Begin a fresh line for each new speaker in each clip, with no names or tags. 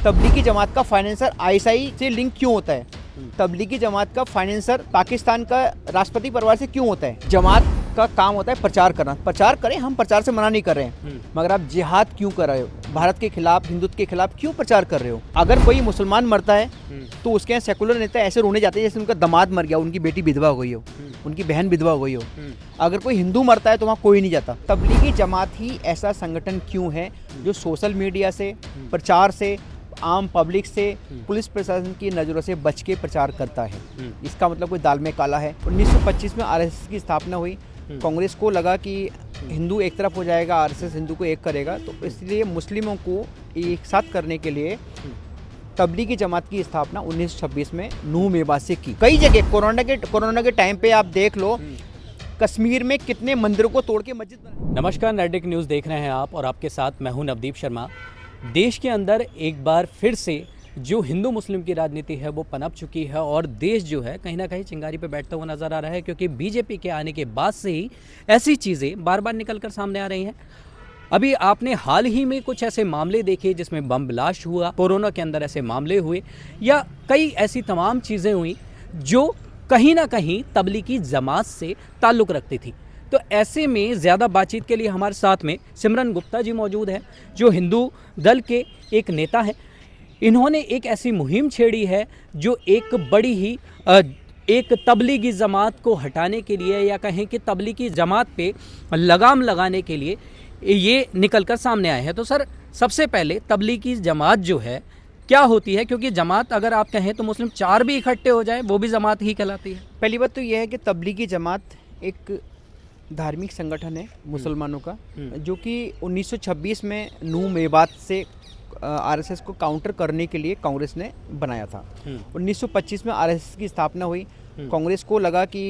तबलीगी जमात का financer ISI से link क्यों होता है? तबलीगी जमात का फाइनेंसर पाकिस्तान का राष्ट्रपति परिवार से क्यों होता है? जमात का काम होता है प्रचार करना। प्रचार करें, हम प्रचार से मना नहीं कर रहे हैं, मगर आप जिहाद क्यों कर रहे हो? भारत के खिलाफ, हिंदुत्व के खिलाफ क्यों प्रचार कर रहे हो? अगर कोई मुसलमान मरता है तो उसके यहाँ सेकुलर नेता ऐसे रोने जाते हैं जैसे उनका दामाद मर गया, उनकी बेटी विधवा हो गई हो, उनकी बहन विधवा हो गई हो। अगर कोई हिंदू मरता है तो वहाँ कोई नहीं जाता। तबलीगी जमात ही ऐसा संगठन क्यों है जो सोशल मीडिया से, प्रचार से, आम पब्लिक से, पुलिस प्रशासन की नज़रों से बच के प्रचार करता है? इसका मतलब कोई दाल में काला है। 1925 में आरएसएस की स्थापना हुई। कांग्रेस को लगा कि हिंदू एक तरफ हो जाएगा, आरएसएस हिंदू को एक करेगा, तो इसलिए मुस्लिमों को एक साथ करने के लिए तबलीगी जमात की स्थापना 1926 में नूह मेवात से की। कई जगह कोरोना के टाइम पे आप देख लो, कश्मीर में कितने मंदिरों को तोड़ के मस्जिद बना।
नमस्कार, नैतिक न्यूज़ देख रहे हैं आप और आपके साथ मैं हूं नवदीप शर्मा। देश के अंदर एक बार फिर से जो हिंदू मुस्लिम की राजनीति है वो पनप चुकी है और देश जो है कहीं ना कहीं चिंगारी पे बैठता हुआ नज़र आ रहा है, क्योंकि बीजेपी के आने के बाद से ही ऐसी चीज़ें बार बार निकल कर सामने आ रही हैं। अभी आपने हाल ही में कुछ ऐसे मामले देखे जिसमें बम ब्लास्ट हुआ, कोरोना के अंदर ऐसे मामले हुए, या कई ऐसी तमाम चीज़ें हुई जो कहीं ना कहीं तबलीगी जमात से ताल्लुक़ रखती थी। तो ऐसे में ज़्यादा बातचीत के लिए हमारे साथ में सिमरन गुप्ता जी मौजूद हैं, जो हिंदू दल के एक नेता हैं। इन्होंने एक ऐसी मुहिम छेड़ी है जो एक बड़ी ही एक तबलीगी जमात को हटाने के लिए, या कहें कि तबलीगी जमात पे लगाम लगाने के लिए ये निकल कर सामने आए हैं। तो सर, सबसे पहले तबलीगी जमात जो है क्या होती है? क्योंकि जमात अगर आप कहें तो मुस्लिम चार भी इकट्ठे हो जाए वो भी जमात ही कहलाती है।
पहली बात तो यह है कि तबलीगी जमात एक धार्मिक संगठन है मुसलमानों का, जो कि 1926 में नूह मेवात से आरएसएस को काउंटर करने के लिए कांग्रेस ने बनाया था। 1925 में आरएसएस की स्थापना हुई। कांग्रेस को लगा कि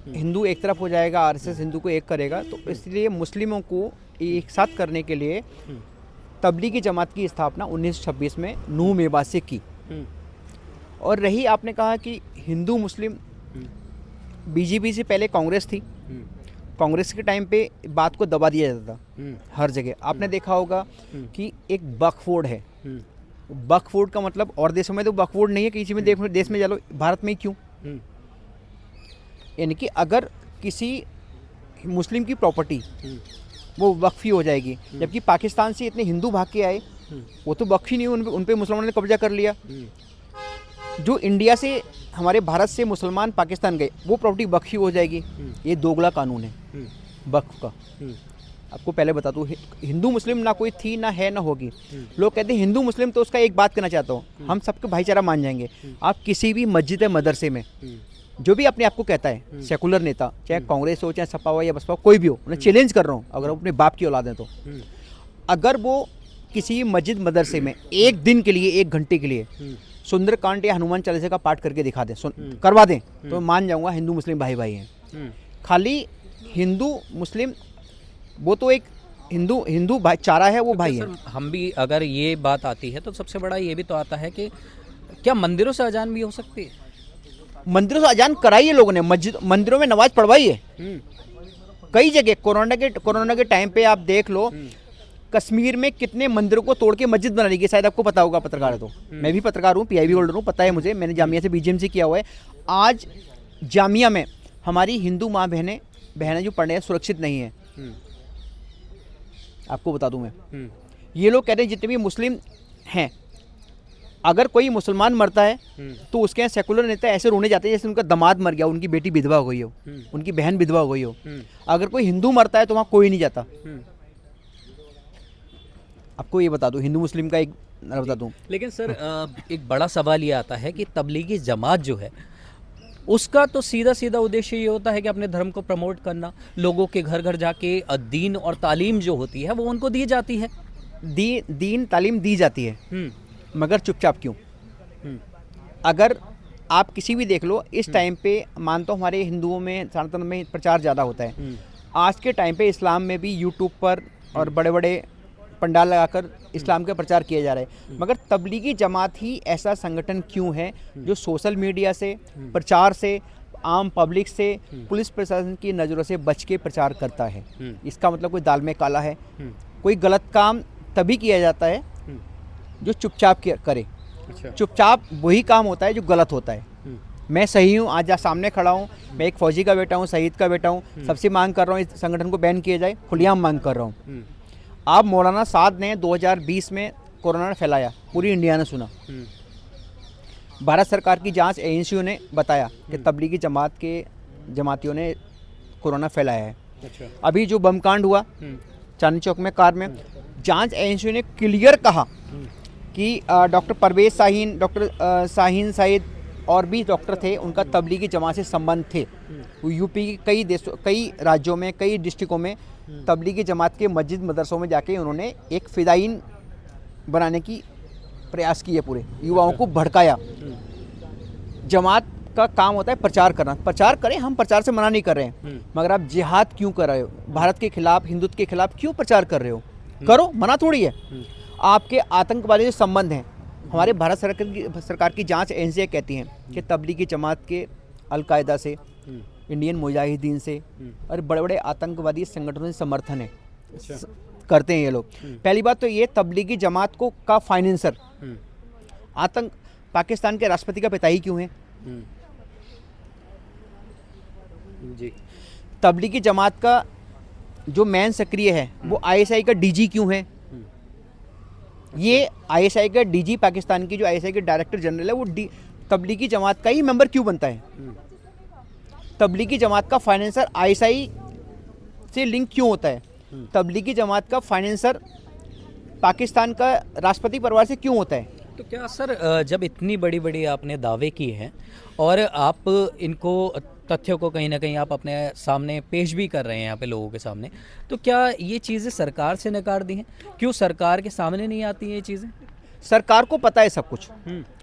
हिंदू एक तरफ हो जाएगा, आरएसएस हिंदू को एक करेगा, तो इसलिए मुस्लिमों को एक साथ करने के लिए तबलीगी जमात की स्थापना 1926 में नूह मेवात से की। और रही, आपने कहा कि हिंदू मुस्लिम, बीजेपी से पहले कांग्रेस थी। कांग्रेस के टाइम पे बात को दबा दिया जाता था हर जगह। आपने देखा होगा कि एक वक्फ बोर्ड है। वक्फ बोर्ड का मतलब, और देशों में तो वक्फ बोर्ड नहीं है, किसी में देश में चलो, भारत में क्यों? यानी कि अगर किसी मुस्लिम की प्रॉपर्टी वो वक्फ ही हो जाएगी, जबकि पाकिस्तान से इतने हिंदू भाग के आए, वो तो वक्फ ही नहीं, उन पे मुसलमानों ने कब्जा कर लिया। जो इंडिया से, हमारे भारत से मुसलमान पाकिस्तान गए, वो प्रॉपर्टी वक्फ ही हो जाएगी। ये दोगला कानून है वक्फ का। आपको पहले बता दूं, हिंदू मुस्लिम ना कोई थी, ना है, ना होगी। लोग कहते हैं हिंदू मुस्लिम, तो उसका एक बात कहना चाहता हूँ, हम सबके भाईचारा मान जाएंगे। आप किसी भी मस्जिद मदरसे में जो भी अपने आप को कहता है सेकुलर नेता, चाहे कांग्रेस हो, चाहे सपा हो या बसपा, कोई भी हो, उन्हें चैलेंज कर रहा हूँ, अगर अपने बाप की औलाद है तो, अगर वो किसी मस्जिद मदरसे में एक दिन के लिए, 1 घंटे के लिए सुंदरकांड या हनुमान चालीसा का पाठ करके दिखा दें, करवा दें, तो मान जाऊंगा हिंदू मुस्लिम भाई भाई हैं। खाली हिंदू मुस्लिम, वो तो एक हिंदू भाईचारा है, वो भाई है।
हम भी, अगर ये बात आती है तो सबसे बड़ा ये भी तो आता है कि क्या मंदिरों से अजान भी हो सकती है?
मंदिरों से अजान कराई है लोगों ने, मंदिरों में नमाज पढ़वाई है। कई जगह कोरोना के टाइम पे आप देख लो, कश्मीर में कितने मंदिरों को तोड़ के मस्जिद बना ली गई। शायद आपको पता होगा, पत्रकार है तो। मैं भी पत्रकार हूँ, पीआईबी होल्डर हूँ, पता है मुझे, मैंने जामिया से बीजीएमसी किया हुआ है। आज जामिया में हमारी हिंदू माँ बहनें जो पढ़ने हैं, सुरक्षित नहीं है। आपको बता दूं मैं, ये लोग कहते हैं जितने भी मुस्लिम हैं, अगर कोई मुसलमान मरता है तो उसके यहाँ सेकुलर नेता ऐसे रोने जाते हैं जैसे उनका दामाद मर गया, उनकी बेटी विधवा हो गई हो, उनकी बहन विधवा हो गई हो। अगर कोई हिंदू मरता है तो वहाँ कोई नहीं जाता। आपको ये बता दूं, हिंदू मुस्लिम का एक बता दूं।
लेकिन सर, एक बड़ा सवाल ये आता है कि तबलीगी जमात जो है उसका तो सीधा उद्देश्य ये होता है कि अपने धर्म को प्रमोट करना, लोगों के घर घर जाके दीन और तालीम जो होती है वो उनको दी जाती है।
दीन तालीम दी जाती है, मगर चुपचाप क्यों? अगर आप किसी भी देख लो, इस टाइम पे मानता हूँ हमारे हिंदुओं में, सनातन में प्रचार ज़्यादा होता है। आज के टाइम पे इस्लाम में भी यूट्यूब पर और बड़े बड़े पंडाल लगाकर इस्लाम का प्रचार किया जा रहा है, मगर तबलीगी जमात ही ऐसा संगठन क्यों है जो सोशल मीडिया से, प्रचार से, आम पब्लिक से, पुलिस प्रशासन की नज़रों से बच के प्रचार करता है? इसका मतलब कोई दाल में काला है। कोई गलत काम तभी किया जाता है जो चुपचाप करे।
अच्छा।
चुपचाप वही काम होता है जो गलत होता है। मैं सही हूँ, आज सामने खड़ा हूँ, मैं एक फौजी का बेटा हूँ, शहीद का बेटा हूँ, सबसे मांग कर रहा हूँ इस संगठन को बैन किया जाए, खुलेआम मांग कर रहा हूँ। आप मौलाना साद ने 2020 में कोरोना फैलाया, पूरी इंडिया ने सुना। भारत सरकार की जांच एजेंसियों ने बताया कि तबलीगी जमात के जमातियों ने कोरोना फैलाया है।
अच्छा।
अभी जो बम कांड हुआ चांदनी चौक में कार में, जांच एजेंसियों ने क्लियर कहा कि डॉक्टर परवेज शाहीन, डॉक्टर शाहीन सईद और भी डॉक्टर थे, उनका तबलीगी जमात से संबंध थे। यूपी के कई देशों, कई राज्यों में, कई डिस्ट्रिक्टों में तबलीगी जमात के मस्जिद मदरसों में जाके उन्होंने एक फिदायीन बनाने की प्रयास किए, पूरे युवाओं को भड़काया। जमात का काम होता है प्रचार करना, प्रचार करें, हम प्रचार से मना नहीं कर रहे हैं, मगर आप जिहाद क्यों कर रहे हो? भारत के खिलाफ, हिंदुत्व के खिलाफ क्यों प्रचार कर रहे हो? करो, मना थोड़ी है। आपके आतंकवादी जो संबंध हैं, हमारे भारत सरकार की जांच एजेंसियाँ कहती हैं कि तबलीगी जमात के अलकायदा से, इंडियन मुजाहिदीन से और बड़े बड़े आतंकवादी संगठनों से समर्थन है। करते हैं ये लोग। पहली बात तो ये, तबलीगी जमात को का फाइनेंसर आतंक पाकिस्तान के राष्ट्रपति का पिता ही क्यों है?
जी।
तबलीगी जमात का जो मैन सक्रिय है वो आईएसआई का डीजी क्यों है? ये आईएसआई का डीजी, पाकिस्तान की जो आईएसआई के डायरेक्टर जनरल है, वो तबलीगी जमात का ही मेंबर क्यों बनता है? तबलीगी जमात का फाइनेंसर आईएसआई से लिंक क्यों होता है? तबलीगी जमात का फाइनेंसर पाकिस्तान का राष्ट्रपति परिवार से क्यों होता है?
तो क्या सर, जब इतनी बड़ी बड़ी आपने दावे की हैं और आप इनको तथ्यों को कहीं ना कहीं आप अपने सामने पेश भी कर रहे हैं यहाँ पे लोगों के सामने, तो क्या ये चीज़ें सरकार से नकार दी हैं? क्यों सरकार के सामने नहीं आती हैं ये चीज़ें?
सरकार को पता है सब कुछ,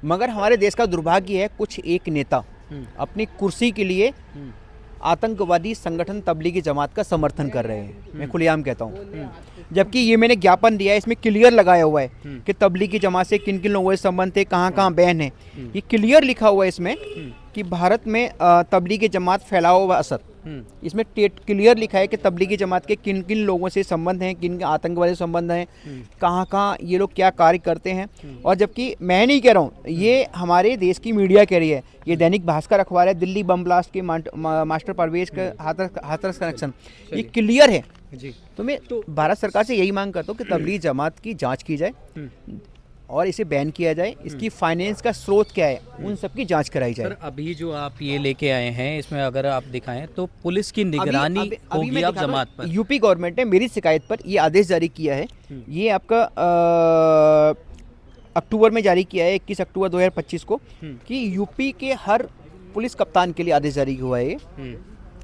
मगर हमारे देश का दुर्भाग्य है, कुछ एक नेता अपनी कुर्सी के लिए आतंकवादी संगठन तबलीगी जमात का समर्थन कर रहे हैं। मैं खुलेआम कहता हूँ, जबकि ये मैंने ज्ञापन दिया है, इसमें क्लियर लगाया हुआ है कि तबलीगी जमात से किन किन लोगों से संबंध थे, कहाँ कहाँ बैन है। ये क्लियर लिखा हुआ है इसमें कि भारत में तबलीगी जमात फैलाव व असर, इसमें क्लियर लिखा है कि तबलीगी जमात के किन किन लोगों से संबंध हैं, किन आतंकवादी संबंध हैं, कहाँ कहाँ ये लोग क्या कार्य करते हैं। और जबकि मैं नहीं कह रहा हूँ, ये हमारे देश की मीडिया कह रही है, ये दैनिक भास्कर अखबार है, दिल्ली बम ब्लास्ट के मास्टर परवेज का हाथरस कनेक्शन, ये क्लियर है जी। तो मैं भारत सरकार से यही मांग करता हूँ कि तबलीगी जमात की जाँच की जाए और इसे बैन किया जाए। इसकी फाइनेंस का स्रोत क्या है, उन सब की जांच कराई जाए।
सर, अभी जो आप ये लेके आए हैं, इसमें अगर आप दिखाएं तो पुलिस की निगरानी होगी आप जमात पर।
यूपी गवर्नमेंट ने मेरी शिकायत पर ये आदेश जारी किया है। ये आपका अक्टूबर में जारी किया है, 21 अक्टूबर 2025 को, कि यूपी के हर पुलिस कप्तान के लिए आदेश जारी हुआ है।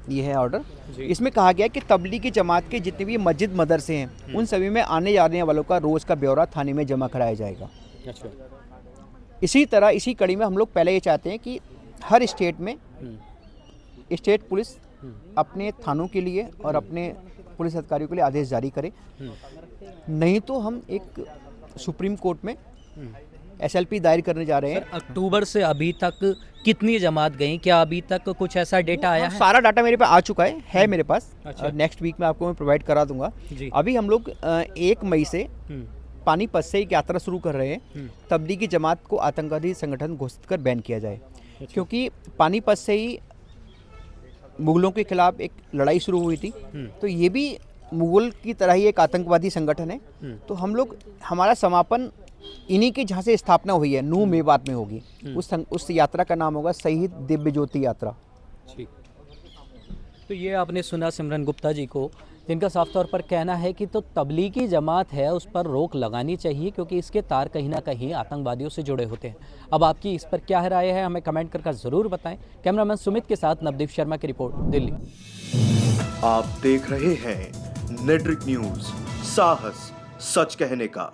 ये है ऑर्डर। इसमें कहा गया कि तबलीगी जमात के जितने भी मस्जिद मदरसे हैं, उन सभी में आने जाने वालों का रोज़ का ब्यौरा थाने में जमा कराया जाएगा। अच्छा। इसी तरह, इसी कड़ी में हम लोग पहले ये चाहते हैं कि हर स्टेट में स्टेट पुलिस अपने थानों के लिए और अपने पुलिस अधिकारियों के लिए आदेश जारी करे। नहीं तो हम एक सुप्रीम कोर्ट में SLP दायर करने जा रहे हैं।
अक्टूबर से अभी तक कितनी जमात गई? क्या अभी तक कुछ ऐसा डेटा आया है?
सारा डाटा मेरे पास आ चुका है मेरे पास। अच्छा। नेक्स्ट वीक में आपको मैं प्रोवाइड करा दूंगा। अभी हम लोग 1 मई से पानीपत से एक यात्रा शुरू कर रहे हैं, तबलीगी जमात को आतंकवादी संगठन घोषित कर बैन किया जाए। अच्छा। क्योंकि पानीपत से ही मुगलों के खिलाफ एक लड़ाई शुरू हुई थी, तो ये भी मुगल की तरह ही एक आतंकवादी संगठन है। तो हम लोग, हमारा समापन इन्हीं की जहाँ से स्थापना हुई है, नूह मेवात में होगी। उस यात्रा का नाम होगा शहीद दिव्य ज्योति यात्रा।
ठीक। तो ये आपने सुना सिमरन गुप्ता जी को, जिनका साफ तौर पर कहना है कि तो तबलीगी जमात है, उस पर रोक लगानी चाहिए, क्योंकि इसके तार कहीं ना कहीं आतंकवादियों से जुड़े होते हैं। अब आपकी इस पर क्या राय है, हमें कमेंट करके ज़रूर बताएं। कैमरामैन सुमित के साथ नवदीप शर्मा की रिपोर्ट, दिल्ली।
आप देख रहे हैं नेट्रिक न्यूज, साहस सच कहने का।